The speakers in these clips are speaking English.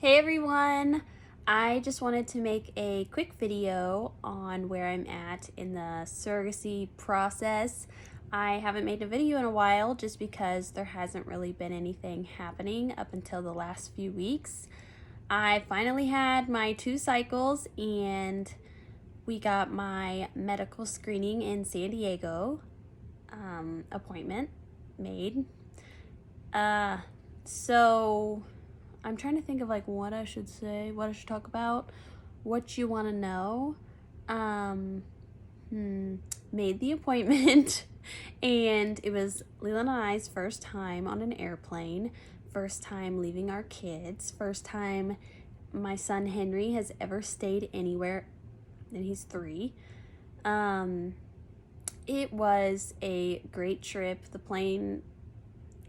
Hey everyone! I just wanted to make a quick video on where I'm at in the surrogacy process. I haven't made a video in a while just because there hasn't really been anything happening up until the last few weeks. I finally had my 2 cycles and we got my medical screening in San Diego appointment made. So I'm trying to think of like what I should say, what I should talk about, what you want to know. Made the appointment and it was Leland and I's first time on an airplane, first time leaving our kids, first time my son Henry has ever stayed anywhere, and he's 3. It was a great trip. The plane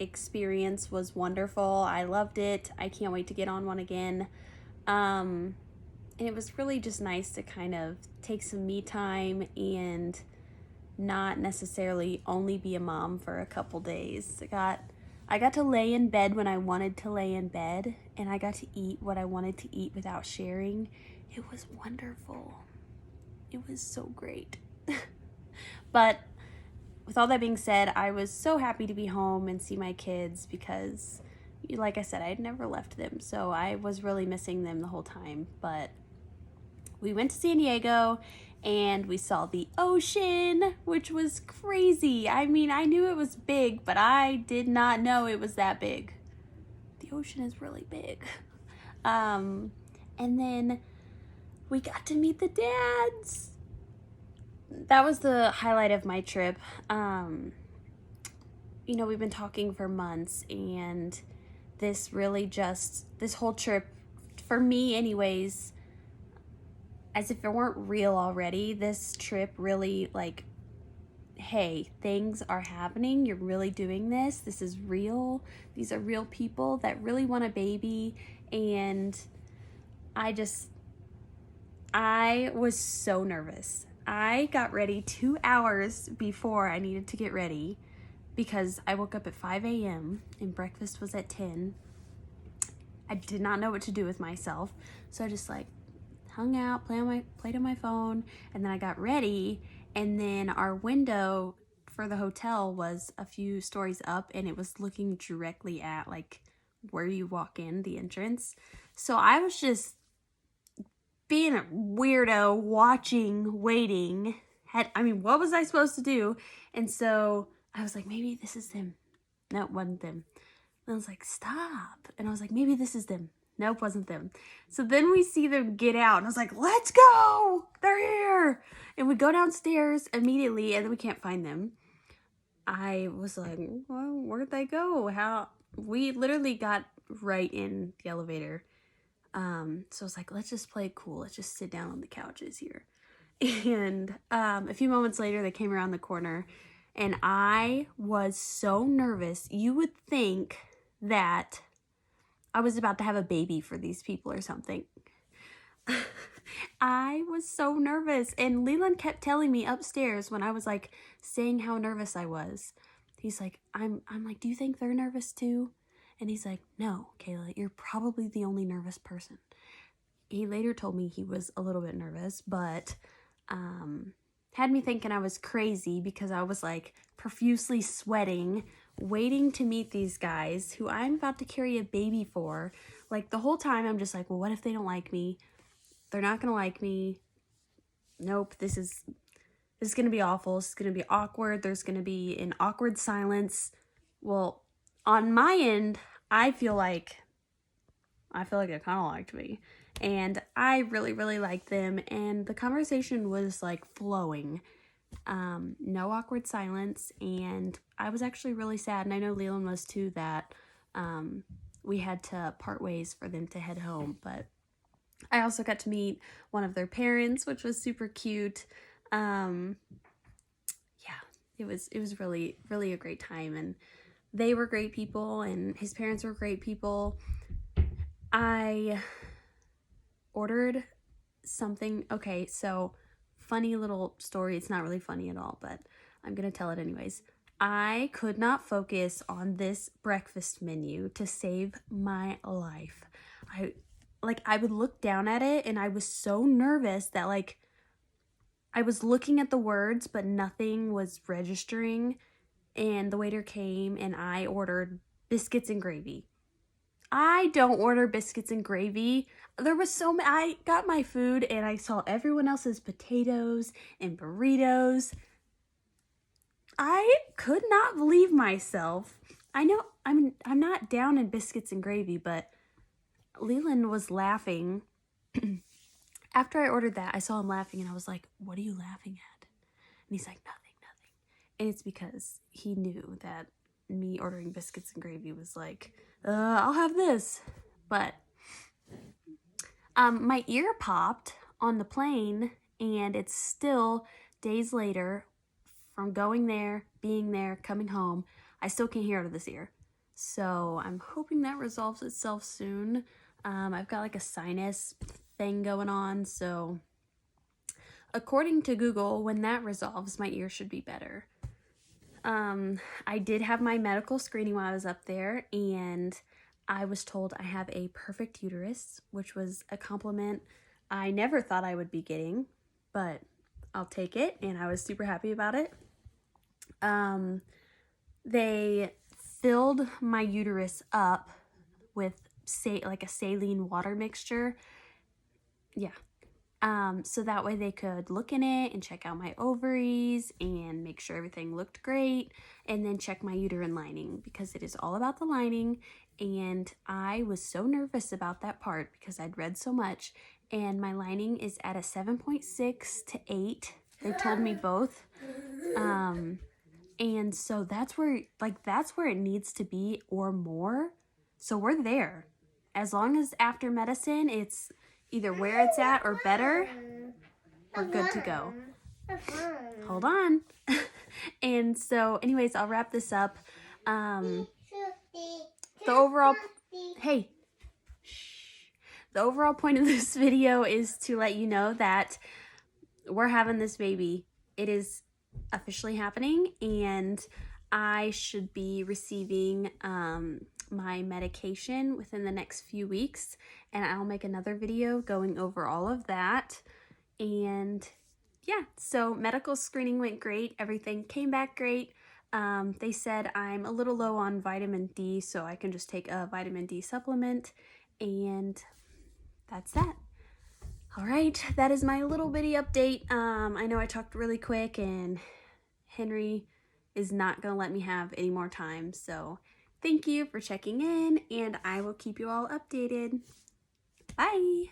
experience was wonderful. I loved it. I can't wait to get on one again. And it was really just nice to kind of take some me time and not necessarily only be a mom for a couple days. I got to lay in bed when I wanted to lay in bed, and I got to eat what I wanted to eat without sharing. It was wonderful. It was so great. But with all that being said, I was so happy to be home and see my kids because, like I said, I had never left them. So I was really missing them the whole time. But we went to San Diego and we saw the ocean, which was crazy. I mean, I knew it was big, but I did not know it was that big. The ocean is really big. And then we got to meet the dads. That was the highlight of my trip. We've been talking for months, and this whole trip, for me anyways, as if it weren't real already, this trip really like, hey, things are happening. You're really doing this. This is real. These are real people that really want a baby. And I was so nervous. I got ready 2 hours before I needed to get ready because I woke up at 5 a.m. and breakfast was at 10. I did not know what to do with myself. So I just like hung out, played on my phone, and then I got ready, and then our window for the hotel was a few stories up and it was looking directly at like where you walk in, the entrance. So I was just being a weirdo, watching, waiting. What was I supposed to do? And so I was like, maybe this is them. No, it wasn't them. And I was like, stop. And I was like, maybe this is them. Nope, wasn't them. So then we see them get out, and I was like, let's go. They're here. And we go downstairs immediately, and then we can't find them. I was like, well, where'd they go? We literally got right in the elevator. So I was like, let's just play it cool. Let's just sit down on the couches here. And a few moments later, they came around the corner, and I was so nervous. You would think that I was about to have a baby for these people or something. I was so nervous, and Leland kept telling me upstairs when I was like saying how nervous I was. He's like, I'm like, do you think they're nervous too? And he's like, no, Kayla, you're probably the only nervous person. He later told me he was a little bit nervous, but had me thinking I was crazy because I was like profusely sweating, waiting to meet these guys who I'm about to carry a baby for. Like the whole time I'm just like, well, what if they don't like me? They're not going to like me. Nope, this is going to be awful. This is going to be awkward. There's going to be an awkward silence. Well, on my end, I feel like they kind of liked me. And I really, really liked them. And the conversation was like flowing. No awkward silence. And I was actually really sad. And I know Leland was too, that we had to part ways for them to head home. But I also got to meet one of their parents, which was super cute. It was really, really a great time. And they were great people, and his parents were great people. I ordered something. Okay, so funny little story. It's not really funny at all, but I'm going to tell it anyways. I could not focus on this breakfast menu to save my life. like, I would look down at it and I was so nervous that, like, I was looking at the words, but nothing was registering. And the waiter came and I ordered biscuits and gravy. I don't order biscuits and gravy. There was so many. I got my food and I saw everyone else's potatoes and burritos. I could not believe myself. I know I'm not down in biscuits and gravy, but Leland was laughing. After I ordered that, I saw him laughing and I was like, "What are you laughing at?" And he's like, "Nothing, nothing." And it's because he knew that me ordering biscuits and gravy was like, I'll have this. But my ear popped on the plane, and it's still days later from going there, being there, coming home. I still can't hear out of this ear. So I'm hoping that resolves itself soon. I've got like a sinus thing going on, so according to Google, when that resolves, my ear should be better. I did have my medical screening while I was up there, and I was told I have a perfect uterus, which was a compliment I never thought I would be getting, but I'll take it, and I was super happy about it. They filled my uterus up with like a saline water mixture. Yeah. So that way they could look in it and check out my ovaries and make sure everything looked great, and then check my uterine lining, because it is all about the lining. And I was so nervous about that part because I'd read so much, and my lining is at a 7.6 to 8. They told me both. And so that's where it needs to be or more. So we're there. As long as after medicine it's either where it's at or better, we're good to go. Hold on. And so anyways, I'll wrap this up. The overall point of this video is to let you know that we're having this baby. It is officially happening, and I should be receiving my medication within the next few weeks, and I'll make another video going over all of that. And yeah, so medical screening went great. Everything came back great. They said I'm a little low on vitamin D, so I can just take a vitamin D supplement, and that's that. All right, that is my little bitty update. I know I talked really quick, and Henry is not going to let me have any more time. So thank you for checking in, and I will keep you all updated. Bye.